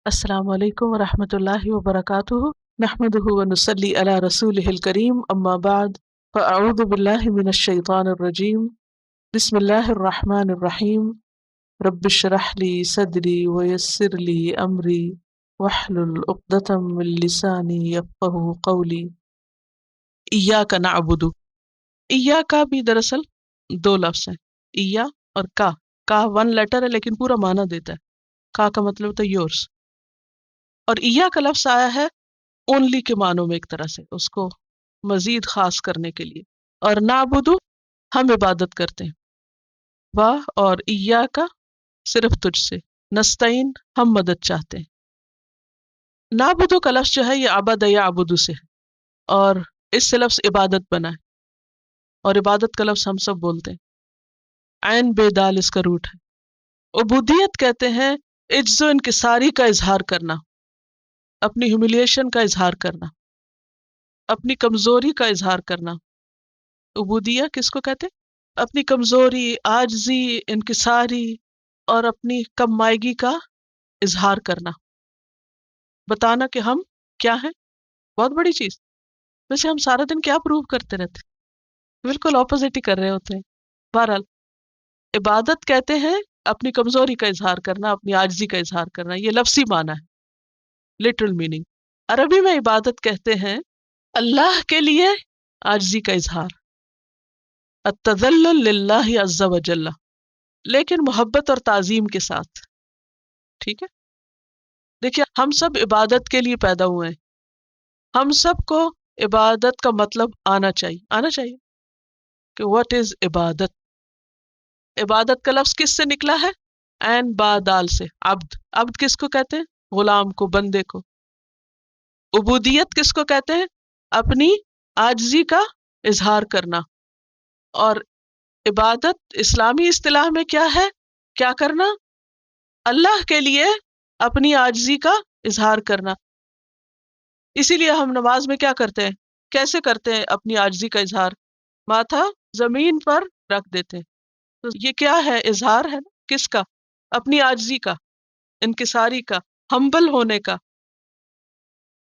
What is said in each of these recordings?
السلام علیکم ورحمۃ اللہ وبرکاتہ، نحمدہ ونصلی علی رسولہ الکریم، اما بعد فاعوذ باللہ من الشیطان الرجیم، بسم اللہ الرحمن الرحیم، رب اشرح لی صدری ویسر لی امری واحلل عقدۃ من لسانی یفقہوا قولی۔ ایاک نعبد، ایاک بھی دراصل دو لفظ ہیں، ایا اور کا ون لیٹر ہے لیکن پورا معنی دیتا ہے۔ کا مطلب ہوتا ہے یورس، اور ایا کا لفظ آیا ہے اونلی کے معنوں میں، ایک طرح سے اس کو مزید خاص کرنے کے لیے۔ اور نعبدو ہم عبادت کرتے ہیں، واہ اور ایا کا صرف تجھ سے، نستعین ہم مدد چاہتے ہیں۔ نعبدو کا لفظ جو ہے یہ عبد یعبدو سے ہے، اور اس سے لفظ عبادت بنا ہے، اور عبادت کا لفظ ہم سب بولتے ہیں۔ عین بے دال اس کا روٹ ہے۔ عبودیت کہتے ہیں عجز و انکساری کا اظہار کرنا، اپنی ہیوملیشن کا اظہار کرنا، اپنی کمزوری کا اظہار کرنا۔ عبودیہ کس کو کہتے ہیں؟ اپنی کمزوری، عاجزی، انکساری اور اپنی کم مائگی کا اظہار کرنا، بتانا کہ ہم کیا ہیں، بہت بڑی چیز۔ ویسے ہم سارا دن کیا پروو کرتے رہتے ہیں؟ بالکل اپوزٹ ہی کر رہے ہوتے ہیں۔ بہرحال عبادت کہتے ہیں اپنی کمزوری کا اظہار کرنا، اپنی عاجزی کا اظہار کرنا، یہ لفظی معنی ہے، لٹرل میننگ۔ عربی میں عبادت کہتے ہیں اللہ کے لیے عاجزی کا اظہار، التذلل للہ عز وجل، لیکن محبت اور تعظیم کے ساتھ۔ ٹھیک ہے، دیکھیے ہم سب عبادت کے لیے پیدا ہوئے ہیں، ہم سب کو عبادت کا مطلب آنا چاہیے کہ what is عبادت۔ عبادت کا لفظ کس سے نکلا ہے؟ عین با دال سے، عبد۔ عبد کس کو کہتے ہیں؟ غلام کو، بندے کو۔ عبودیت کس کو کہتے ہیں؟ اپنی عاجزی کا اظہار کرنا۔ اور عبادت اسلامی اصطلاح میں کیا ہے؟ کیا کرنا؟ اللہ کے لیے اپنی عاجزی کا اظہار کرنا۔ اسی لیے ہم نماز میں کیا کرتے ہیں؟ کیسے کرتے ہیں اپنی عاجزی کا اظہار؟ ماتھا زمین پر رکھ دیتے ہیں۔ تو یہ کیا ہے؟ اظہار ہے نا، کس کا؟ اپنی عاجزی کا، انکساری کا، ہمبل ہونے کا۔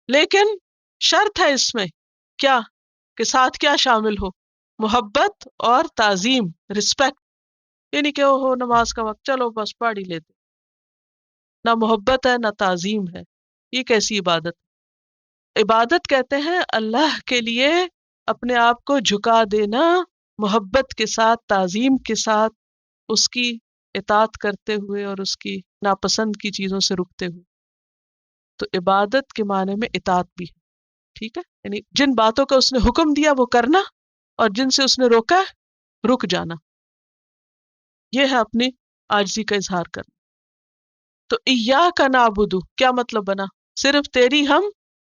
لیکن شرط ہے اس میں، کیا کہ ساتھ کیا شامل ہو؟ محبت اور تعظیم، رسپیکٹ۔ یعنی کہ او ہو نماز کا وقت، چلو بس پڑھ ہی لیتے، نہ محبت ہے نہ تعظیم ہے۔ یہ کیسی عبادت؟ عبادت کہتے ہیں اللہ کے لیے اپنے آپ کو جھکا دینا، محبت کے ساتھ، تعظیم کے ساتھ، اس کی اطاعت کرتے ہوئے اور اس کی ناپسند کی چیزوں سے رکتے ہوئے۔ تو عبادت کے معنی میں اطاعت بھی ہے، ٹھیک ہے، یعنی جن باتوں کا اس نے حکم دیا وہ کرنا، اور جن سے اس نے روکا رک جانا۔ یہ ہے اپنی عاجزی کا اظہار کرنا۔ تو ایاک نعبد کیا مطلب بنا؟ صرف تیری ہم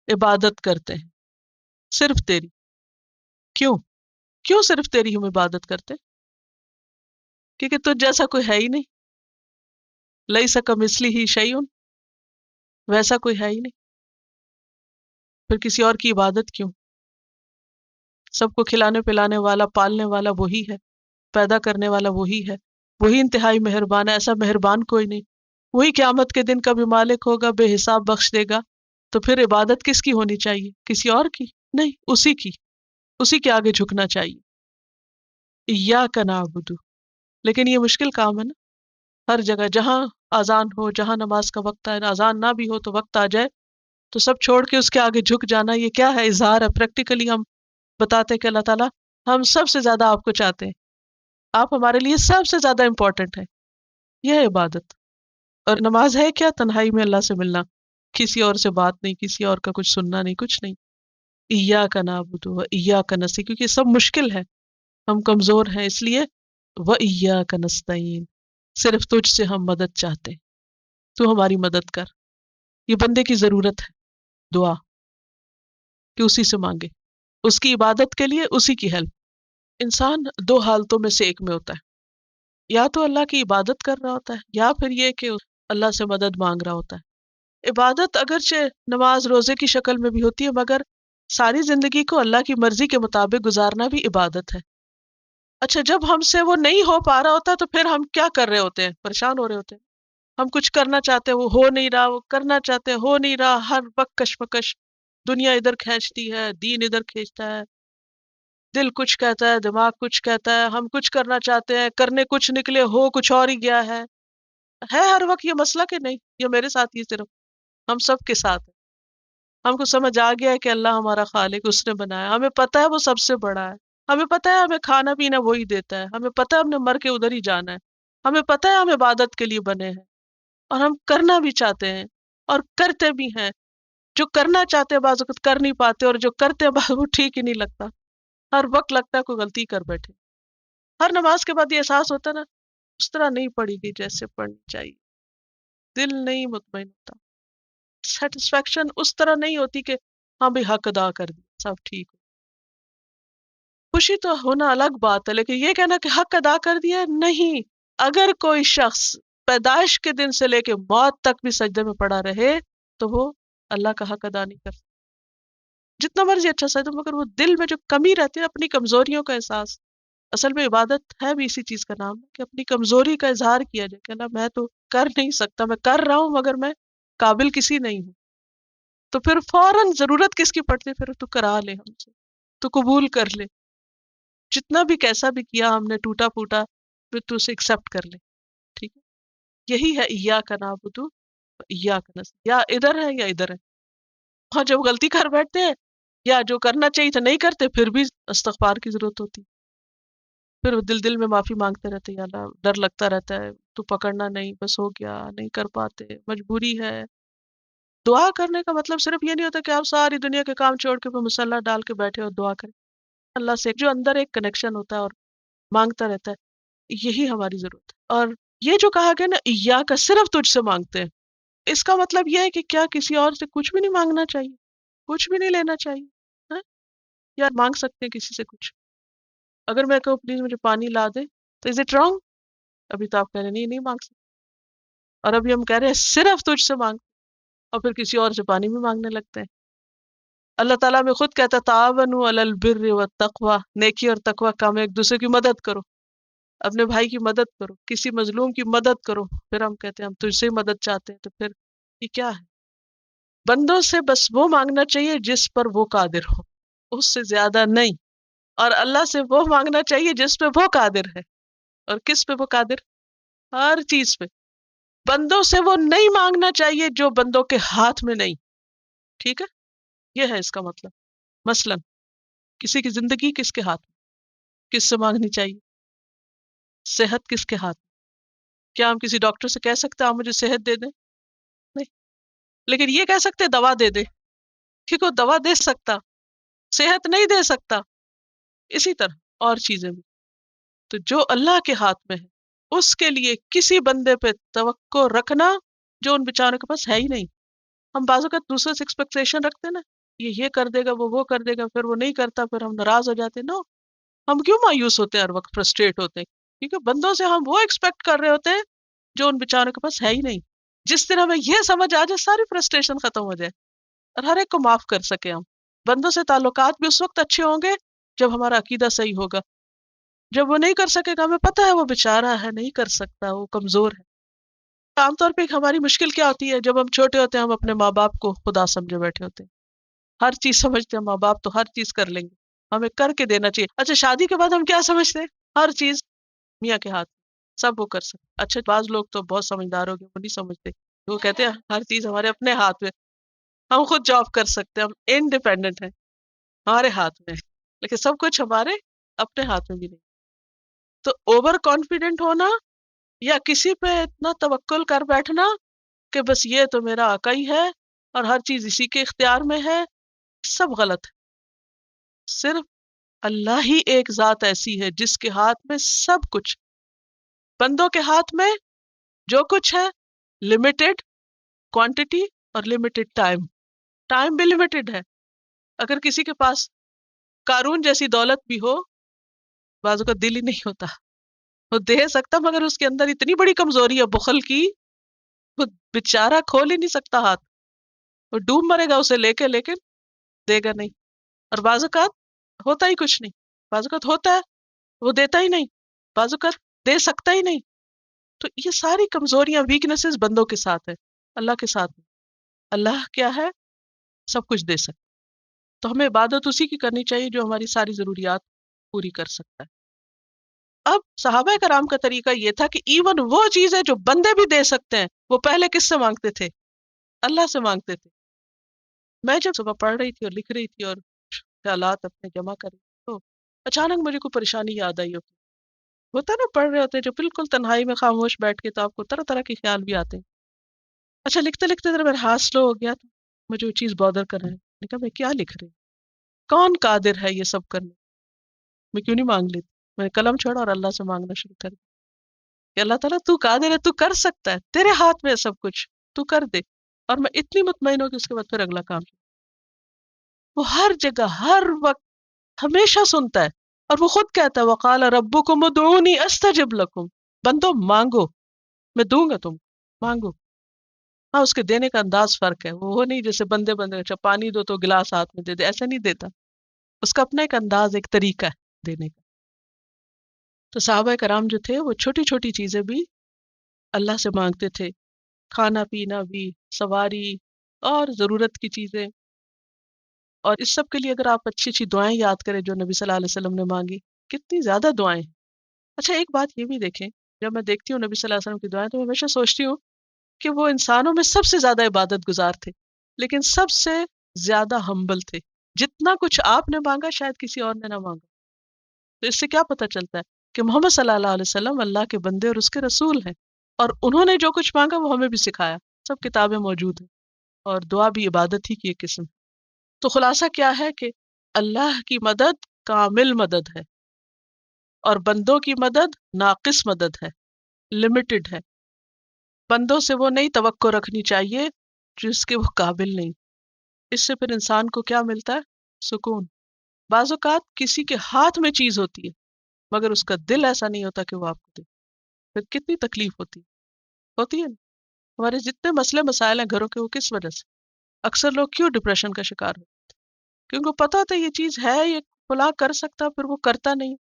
عبادت کرتے ہیں، صرف تیری۔ کیوں صرف تیری ہم عبادت کرتے؟ کیونکہ تجھ جیسا کوئی ہے ہی نہیں، لیس کمثلہ شیء، ویسا کوئی ہے ہی نہیں، پھر کسی اور کی عبادت کیوں؟ سب کو کھلانے پلانے والا، پالنے والا وہی ہے، پیدا کرنے والا وہی ہے، وہی انتہائی مہربان ہے، ایسا مہربان کوئی نہیں۔ وہی قیامت کے دن کا بھی مالک ہوگا، بے حساب بخش دے گا۔ تو پھر عبادت کس کی ہونی چاہیے؟ کسی اور کی نہیں، اسی کی، اسی کے آگے جھکنا چاہیے۔ ایاک نعبد، لیکن یہ مشکل کام ہے نا، ہر جگہ جہاں اذان ہو، جہاں نماز کا وقت آئے، اذان نہ بھی ہو تو وقت آ جائے تو سب چھوڑ کے اس کے آگے جھک جانا، یہ کیا ہے؟ اظہار ہے۔ پریکٹیکلی ہم بتاتے کہ اللہ تعالیٰ ہم سب سے زیادہ آپ کو چاہتے ہیں، آپ ہمارے لیے سب سے زیادہ امپورٹنٹ ہے۔ یہ ہے عبادت۔ اور نماز ہے کیا؟ تنہائی میں اللہ سے ملنا، کسی اور سے بات نہیں، کسی اور کا کچھ سننا نہیں، کچھ نہیں۔ ایاک نعبد و ایاک نستعین، کیونکہ سب مشکل ہے، ہم کمزور ہیں، اس لیے وایاک نستعین، صرف تجھ سے ہم مدد چاہتے ہیں، تو ہماری مدد کر۔ یہ بندے کی ضرورت ہے، دعا کہ اسی سے مانگے، اس کی عبادت کے لیے اسی کی ہیلپ۔ انسان دو حالتوں میں سے ایک میں ہوتا ہے، یا تو اللہ کی عبادت کر رہا ہوتا ہے، یا پھر یہ کہ اللہ سے مدد مانگ رہا ہوتا ہے۔ عبادت اگرچہ نماز روزے کی شکل میں بھی ہوتی ہے، مگر ساری زندگی کو اللہ کی مرضی کے مطابق گزارنا بھی عبادت ہے۔ اچھا، جب ہم سے وہ نہیں ہو پا رہا ہوتا تو پھر ہم کیا کر رہے ہوتے ہیں؟ پریشان ہو رہے ہوتے ہیں، ہم کچھ کرنا چاہتے ہیں وہ ہو نہیں رہا، وہ کرنا چاہتے ہیں ہو نہیں رہا، ہر وقت کشمکش، دنیا ادھر کھینچتی ہے، دین ادھر کھینچتا ہے، دل کچھ کہتا ہے، دماغ کچھ کہتا ہے، ہم کچھ کرنا چاہتے ہیں، کرنے کچھ نکلے، ہو کچھ اور ہی گیا ہے ہر وقت یہ مسئلہ کہ نہیں یہ میرے ساتھ ہی صرف، ہم سب کے ساتھ ہے۔ ہم کو سمجھ آ گیا ہے کہ اللہ ہمارا خالق، اس نے بنایا، ہمیں پتہ ہے وہ سب سے بڑا ہے، ہمیں پتہ ہے ہمیں کھانا پینا وہی دیتا ہے، ہمیں پتہ ہے ہم نے مر کے ادھر ہی جانا ہے، ہمیں پتہ ہے ہم عبادت کے لیے بنے ہیں، اور ہم کرنا بھی چاہتے ہیں اور کرتے بھی ہیں۔ جو کرنا چاہتے ہیں بعض وقت کر نہیں پاتے، اور جو کرتے ہیں بعض وہ ٹھیک ہی نہیں لگتا، ہر وقت لگتا ہے کوئی غلطی کر بیٹھے۔ ہر نماز کے بعد یہ احساس ہوتا ہے نا اس طرح نہیں پڑھی گئی جیسے پڑھنی چاہیے، دل نہیں مطمئن ہوتا، سیٹسفیکشن اس طرح نہیں ہوتی کہ ہاں بھی حق ادا کر دیا سب ٹھیک ہو۔ خوشی تو ہونا الگ بات ہے، لیکن یہ کہنا کہ حق ادا کر دیا نہیں۔ اگر کوئی شخص پیدائش کے دن سے لے کے موت تک بھی سجدے میں پڑا رہے تو وہ اللہ کا حق ادا نہیں کر سکتا، جتنا مرضی اچھا سجدہ، مگر وہ دل میں جو کمی رہتی ہے اپنی کمزوریوں کا احساس، اصل میں عبادت ہے بھی اسی چیز کا نام ہے کہ اپنی کمزوری کا اظہار کیا جائے کہ اللہ میں تو کر نہیں سکتا، میں کر رہا ہوں مگر میں قابل کسی نہیں ہوں، تو پھر فوراً ضرورت کس کی پڑتی ہے، پھر تو کرا لے ہم سے، تو قبول کر لے، جتنا بھی کیسا بھی کیا ہم نے ٹوٹا پھوٹا، پھر تو اسے ایکسپٹ کر لے، ٹھیک ہے۔ یہی ہے ایاک نعبد و ایاک نستعین، یا ادھر ہے یا ادھر ہے، اور جب غلطی کر بیٹھتے ہیں یا جو کرنا چاہیے تھا نہیں کرتے پھر بھی استغفار کی ضرورت ہوتی، پھر وہ دل دل میں معافی مانگتے رہتے ہیں، یا اللہ ڈر لگتا رہتا ہے تو پکڑنا نہیں، بس ہو گیا نہیں کر پاتے، مجبوری ہے۔ دعا کرنے کا مطلب صرف یہ نہیں ہوتا کہ آپ ساری دنیا کے کام چھوڑ کے وہ مصلی ڈال کے بیٹھے اور دعا کریں، اللہ سے جو اندر ایک کنیکشن ہوتا ہے اور مانگتا رہتا ہے، یہی ہماری ضرورت ہے۔ اور یہ جو کہا گیا نا ایاک، صرف تجھ سے مانگتے ہیں، اس کا مطلب یہ ہے کہ کیا کسی اور سے کچھ بھی نہیں مانگنا چاہیے، کچھ بھی نہیں لینا چاہیے، ہاں؟ یا مانگ سکتے ہیں کسی سے کچھ؟ اگر میں کہوں پلیز مجھے پانی لا دے تو از اٹ رانگ؟ ابھی تو آپ کہہ رہے ہیں نہیں مانگ سکتے، اور ابھی ہم کہہ رہے ہیں صرف تجھ سے مانگ، اور پھر کسی اور سے پانی بھی مانگنے لگتے ہیں۔ اللہ تعالیٰ میں خود کہتا ہے تعاونوا علی البر والتقوی، نیکی اور تقوی کام میں ایک دوسرے کی مدد کرو، اپنے بھائی کی مدد کرو، کسی مظلوم کی مدد کرو، پھر ہم کہتے ہیں ہم تجھ سے ہی مدد چاہتے ہیں، تو پھر یہ کیا ہے؟ بندوں سے بس وہ مانگنا چاہیے جس پر وہ قادر ہو، اس سے زیادہ نہیں، اور اللہ سے وہ مانگنا چاہیے جس پہ وہ قادر ہے، اور کس پہ وہ قادر؟ ہر چیز پہ۔ بندوں سے وہ نہیں مانگنا چاہیے جو بندوں کے ہاتھ میں نہیں، ٹھیک ہے؟ یہ ہے اس کا مطلب۔ مثلا کسی کی زندگی کس کے ہاتھ میں، کس سے مانگنی چاہیے؟ صحت کس کے ہاتھ میں؟ کیا ہم کسی ڈاکٹر سے کہہ سکتے ہیں آپ مجھے صحت دے دیں؟ نہیں، لیکن یہ کہہ سکتے دوا دے دے، کیونکہ وہ دوا دے سکتا، صحت نہیں دے سکتا۔ اسی طرح اور چیزیں بھی، تو جو اللہ کے ہاتھ میں ہے اس کے لیے کسی بندے پہ توقع رکھنا جو ان بیچاروں کے پاس ہے ہی نہیں۔ ہم بعض اوقات دوسرے سے ایکسپیکٹیشن رکھتے ہیں نا، یہ کر دے گا، وہ کر دے گا، پھر وہ نہیں کرتا، پھر ہم ناراض ہو جاتے ہیں۔ نو، ہم کیوں مایوس ہوتے ہیں ہر وقت، فرسٹریٹ ہوتے ہیں؟ کیونکہ بندوں سے ہم وہ ایکسپیکٹ کر رہے ہوتے ہیں جو ان بیچاروں کے پاس ہے ہی نہیں۔ جس دن ہمیں یہ سمجھ آ جائے ساری فرسٹریشن ختم ہو جائے اور ہر ایک کو معاف کر سکے ہم۔ بندوں سے تعلقات بھی اس وقت اچھے ہوں گے جب ہمارا عقیدہ صحیح ہوگا۔ جب وہ نہیں کر سکے گا، ہمیں پتہ ہے وہ بیچارہ ہے، نہیں کر سکتا، وہ کمزور ہے۔ عام طور پہ ہماری مشکل کیا ہوتی ہے؟ جب ہم چھوٹے ہوتے ہیں ہم اپنے ماں باپ کو خدا سمجھے بیٹھے ہوتے ہیں، ہر چیز سمجھتے ہیں، ماں باپ تو ہر چیز کر لیں گے، ہمیں کر کے دینا چاہیے۔ اچھا شادی کے بعد ہم کیا سمجھتے ہیں؟ ہر چیز میاں کے ہاتھ، سب وہ کر سکتے۔ اچھا بعض لوگ تو بہت سمجھدار ہو گئے، وہ نہیں سمجھتے، وہ کہتے ہیں ہر چیز ہمارے اپنے ہاتھ میں، ہم خود جاب کر سکتے ہیں، ہم انڈیپینڈنٹ ہیں، ہمارے ہاتھ میں ہے۔ لیکن سب کچھ ہمارے اپنے ہاتھ میں بھی نہیں۔ تو اوور کانفیڈنٹ ہونا یا کسی پہ اتنا توکل کر بیٹھنا کہ بس یہ تو میرا آقا ہی ہے اور ہر چیز اسی کے اختیار میں ہے، سب غلط ہے۔ صرف اللہ ہی ایک ذات ایسی ہے جس کے ہاتھ میں سب کچھ، بندوں کے ہاتھ میں جو کچھ ہے لمیٹڈ کوانٹٹی اور لمیٹڈ ٹائم، ٹائم بھی لمیٹڈ ہے۔ اگر کسی کے پاس قارون جیسی دولت بھی ہو، بازو کا دل ہی نہیں ہوتا، وہ دے سکتا مگر اس کے اندر اتنی بڑی کمزوری ہے بخل کی، وہ بیچارہ کھول ہی نہیں سکتا ہاتھ، وہ ڈوب مرے گا اسے لے کے، لیکن دے گا نہیں۔ اور بعض اوقات ہوتا ہی کچھ نہیں، بعض اوقات ہوتا ہے وہ دیتا ہی نہیں، بعض اوقات دے سکتا ہی نہیں، تو یہ ساری کمزوریاں ویکنیسز بندوں کے ساتھ ہے، اللہ کے ساتھ نہیں۔ اللہ کیا ہے؟ سب کچھ دے سکتا، تو ہمیں عبادت اسی کی کرنی چاہیے جو ہماری ساری ضروریات پوری کر سکتا ہے۔ اب صحابہ کرام کا طریقہ یہ تھا کہ ایون وہ چیزیں جو بندے بھی دے سکتے ہیں وہ پہلے کس سے مانگتے تھے؟ اللہ سے مانگتے تھے۔ میں جب صبح پڑھ رہی تھی اور لکھ رہی تھی اور خیالات اپنے جمع کر رہی تھی تو اچانک مجھے کوئی پریشانی یاد آئی ہوتا ہے نا، پڑھ رہے ہوتے ہیں جو بالکل تنہائی میں خاموش بیٹھ کے، تو آپ کو طرح طرح کے خیال بھی آتے ہیں۔ اچھا لکھتے لکھتے ذرا میرا ہاتھ سلو ہو گیا، تو مجھے وہ چیز بادر کر رہا ہے، میں نے کہا میں کیا لکھ رہی ہوں؟ کون قادر ہے یہ سب کرنے؟ میں کیوں نہیں مانگ لیتی؟ میں نے قلم چھوڑا اور اللہ سے مانگنا شروع کر دیا کہ اللہ تعالیٰ تو قادر ہے، تو کر سکتا ہے، تیرے ہاتھ میں ہے سب کچھ، تو کر دے۔ اور میں اتنی مطمئن ہوں کہ اس کے بعد پھر اگلا کام وہ ہر جگہ ہر وقت ہمیشہ سنتا ہے، اور وہ خود کہتا ہے وقال ربکم ادعونی استجب لکم، بندو مانگو میں دوں گا، تم مانگو۔ ہاں اس کے دینے کا انداز فرق ہے، وہ نہیں جیسے بندے اچھا پانی دو تو گلاس ہاتھ میں دے دے، ایسا نہیں دیتا، اس کا اپنا ایک انداز، ایک طریقہ ہے دینے کا۔ تو صحابہ کرام جو تھے وہ چھوٹی چھوٹی چیزیں بھی اللہ سے مانگتے تھے، کھانا پینا بھی، سواری اور ضرورت کی چیزیں۔ اور اس سب کے لیے اگر آپ اچھی اچھی دعائیں یاد کریں جو نبی صلی اللہ علیہ وسلم نے مانگی، کتنی زیادہ دعائیں ہیں۔ اچھا ایک بات یہ بھی دیکھیں، جب میں دیکھتی ہوں نبی صلی اللہ علیہ وسلم کی دعائیں تو میں ہمیشہ سوچتی ہوں کہ وہ انسانوں میں سب سے زیادہ عبادت گزار تھے، لیکن سب سے زیادہ ہمبل تھے۔ جتنا کچھ آپ نے مانگا شاید کسی اور نے نہ مانگا۔ تو اس سے کیا پتہ چلتا ہے کہ محمد صلی اللہ علیہ وسلم اللہ کے بندے اور اس کے رسول ہیں، اور انہوں نے جو کچھ مانگا وہ ہمیں بھی سکھایا، سب کتابیں موجود ہیں، اور دعا بھی عبادت ہی کی ایک قسم۔ تو خلاصہ کیا ہے کہ اللہ کی مدد کامل مدد ہے، اور بندوں کی مدد ناقص مدد ہے، لمیٹڈ ہے۔ بندوں سے وہ نہیں توقع رکھنی چاہیے جس کے وہ قابل نہیں۔ اس سے پھر انسان کو کیا ملتا ہے؟ سکون۔ بعض اوقات کسی کے ہاتھ میں چیز ہوتی ہے مگر اس کا دل ایسا نہیں ہوتا کہ وہ آپ کو دے، پھر کتنی تکلیف ہوتی ہے نا؟ ہمارے جتنے مسئلے مسائل ہیں گھروں کے، وہ کس وجہ سے؟ اکثر لوگ کیوں ڈپریشن کا شکار ہوتے ہیں؟ کیونکہ پتا ہوتا ہے یہ چیز ہے، یہ فلاں کر سکتا، پھر وہ کرتا نہیں۔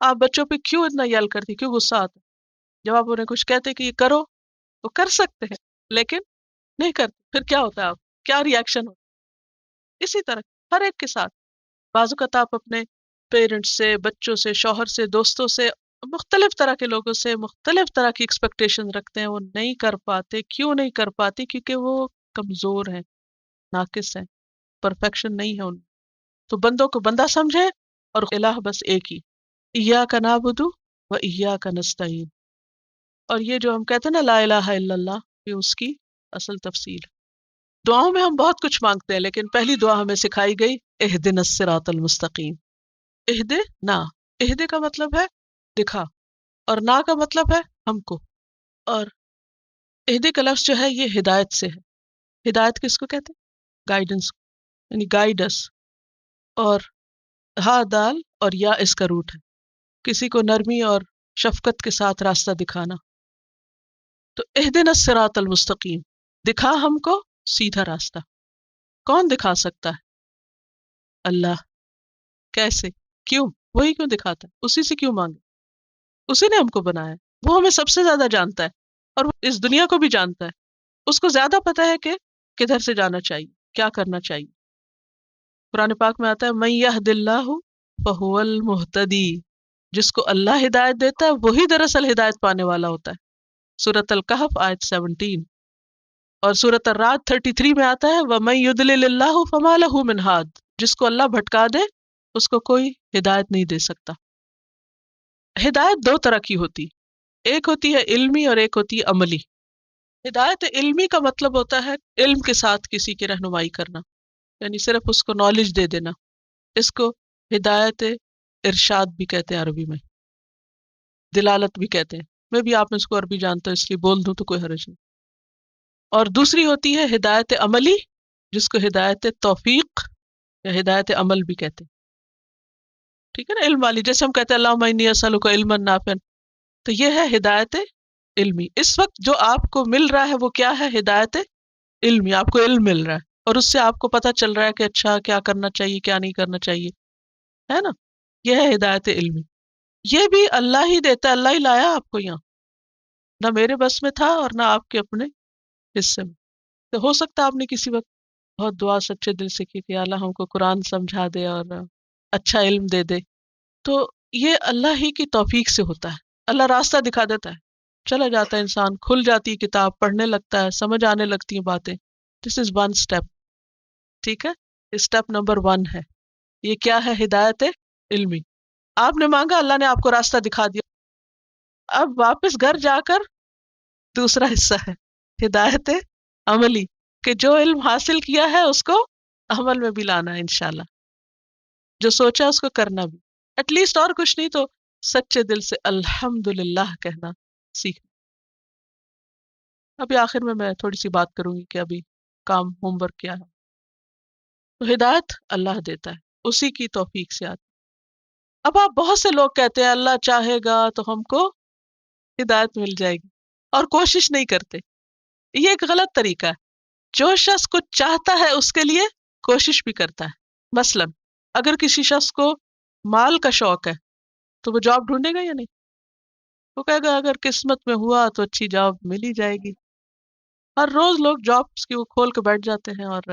آپ بچوں پہ کیوں اتنا یل کرتی، کیوں غصہ آتا؟ جب آپ انہیں کچھ کہتے کہ یہ کرو، وہ کر سکتے ہیں لیکن نہیں کرتے، پھر کیا ہوتا ہے؟ آپ کیا ریئیکشن ہوتا ہے؟ اسی طرح ہر ایک کے ساتھ بعض اوقات آپ اپنے پیرنٹس سے، بچوں سے، شوہر سے، دوستوں سے، مختلف طرح کے لوگوں سے مختلف طرح کی ایکسپیکٹیشن رکھتے ہیں، وہ نہیں کر پاتے۔ کیوں نہیں کر پاتے؟ کیونکہ وہ کمزور ہیں، ناقص ہیں، پرفیکشن نہیں ہے ان میں۔ تو بندوں کو بندہ سمجھے، اور الہ بس ایک ہی، ایاک نعبد و ایاک نستعین۔ اور یہ جو ہم کہتے ہیں نا لا الہ الا اللہ، یہ اس کی اصل تفصیل ہے۔ دعاؤں میں ہم بہت کچھ مانگتے ہیں، لیکن پہلی دعا ہمیں سکھائی گئی اہدنا الصراط المستقیم۔ اہدنا، اہد کا مطلب ہے دکھا، اور نا کا مطلب ہے ہم کو، اور اہد کا لفظ جو ہے یہ ہدایت سے ہے۔ ہدایت کس کو کہتے ہیں؟ گائیڈنس، یعنی گائیڈ اس۔ اور ہا دال اور یا اس کا روٹ ہے، کسی کو نرمی اور شفقت کے ساتھ راستہ دکھانا۔ تو اہدنا الصراط المستقیم، دکھا ہم کو سیدھا راستہ۔ کون دکھا سکتا ہے؟ اللہ۔ کیسے؟ کیوں؟ وہی کیوں دکھاتا ہے؟ اسی سے کیوں مانگے؟ اسی نے ہم کو بنایا ہے، وہ ہمیں سب سے زیادہ جانتا ہے، اور وہ اس دنیا کو بھی جانتا ہے۔ اس کو زیادہ پتا ہے کہ کدھر سے جانا چاہیے، کیا کرنا چاہیے۔ قرآن پاک میں آتا ہے من یہد اللہ فہو المہتدی، جس کو اللہ ہدایت دیتا ہے وہی دراصل ہدایت پانے والا ہوتا ہے۔ سورۃ الکہف آیت 17، اور سورۃ الرعد 33 میں آتا ہے وَمَن يُضْلِلِ اللَّهُ فَمَا لَهُ مِنْ هَادٍ، جس کو اللہ بھٹکا دے اس کو کوئی ہدایت نہیں دے سکتا۔ ہدایت دو طرح کی ہوتی، ایک ہوتی ہے علمی اور ایک ہوتی ہے عملی۔ ہدایت علمی کا مطلب ہوتا ہے علم کے ساتھ کسی کی رہنمائی کرنا، یعنی صرف اس کو نالج دے دینا۔ اس کو ہدایت ارشاد بھی کہتے ہیں، عربی میں دلالت بھی کہتے ہیں۔ میں بھی آپ اس کو عربی جانتا ہوں اس لیے بول دوں تو کوئی حرج نہیں۔ اور دوسری ہوتی ہے ہدایت عملی، جس کو ہدایت توفیق یا ہدایت عمل بھی کہتے ہیں۔ ٹھیک ہے نا، علم والی، جیسے ہم کہتے ہیں اللہم انی اسألک علما نافعا، تو یہ ہے ہدایت علمی۔ اس وقت جو آپ کو مل رہا ہے وہ کیا ہے؟ ہدایت علمی، آپ کو علم مل رہا ہے، اور اس سے آپ کو پتہ چل رہا ہے کہ اچھا کیا کرنا چاہیے، کیا نہیں کرنا چاہیے، ہے نا؟ یہ ہے ہدایت علمی۔ یہ بھی اللہ ہی دیتا ہے، اللہ ہی لایا آپ کو یہاں۔ نہ میرے بس میں تھا اور نہ آپ کے اپنے حصے میں. تو ہو سکتا ہے آپ نے کسی وقت بہت دعا سچے دل سے کی کہ یا اللہ ہم کو قرآن سمجھا دے اور اچھا علم دے دے. تو یہ اللہ ہی کی توفیق سے ہوتا ہے. اللہ راستہ دکھا دیتا ہے، چلا جاتا ہے انسان، کھل جاتی ہے کتاب، پڑھنے لگتا ہے، سمجھ آنے لگتی ہیں باتیں. دس از ون اسٹیپ. ٹھیک ہے، اسٹیپ نمبر 1 ہے. یہ کیا ہے؟ ہدایت علمی. آپ نے مانگا، اللہ نے آپ کو راستہ دکھا دیا. اب واپس گھر جا کر دوسرا حصہ ہے ہدایت عملی، کہ جو علم حاصل کیا ہے اس کو عمل میں بھی لانا ہے انشاءاللہ. جو سوچا اس کو کرنا بھی. ایٹ لیسٹ اور کچھ نہیں تو سچے دل سے الحمدللہ کہنا سیکھ. ابھی آخر میں تھوڑی سی بات کروں گی کہ ابھی کام ہوم ورک کیا ہے. تو ہدایت اللہ دیتا ہے، اسی کی توفیق سے آتی. اب آپ بہت سے لوگ کہتے ہیں اللہ چاہے گا تو ہم کو ہدایت مل جائے گی اور کوشش نہیں کرتے. یہ ایک غلط طریقہ ہے. جو شخص کچھ چاہتا ہے اس کے لیے کوشش بھی کرتا ہے. مثلا اگر کسی شخص کو مال کا شوق ہے تو وہ جاب ڈھونڈے گا یا نہیں؟ وہ کہے گا اگر قسمت میں ہوا تو اچھی جاب مل ہی جائے گی. ہر روز لوگ جابس کی وہ کھول کے بیٹھ جاتے ہیں اور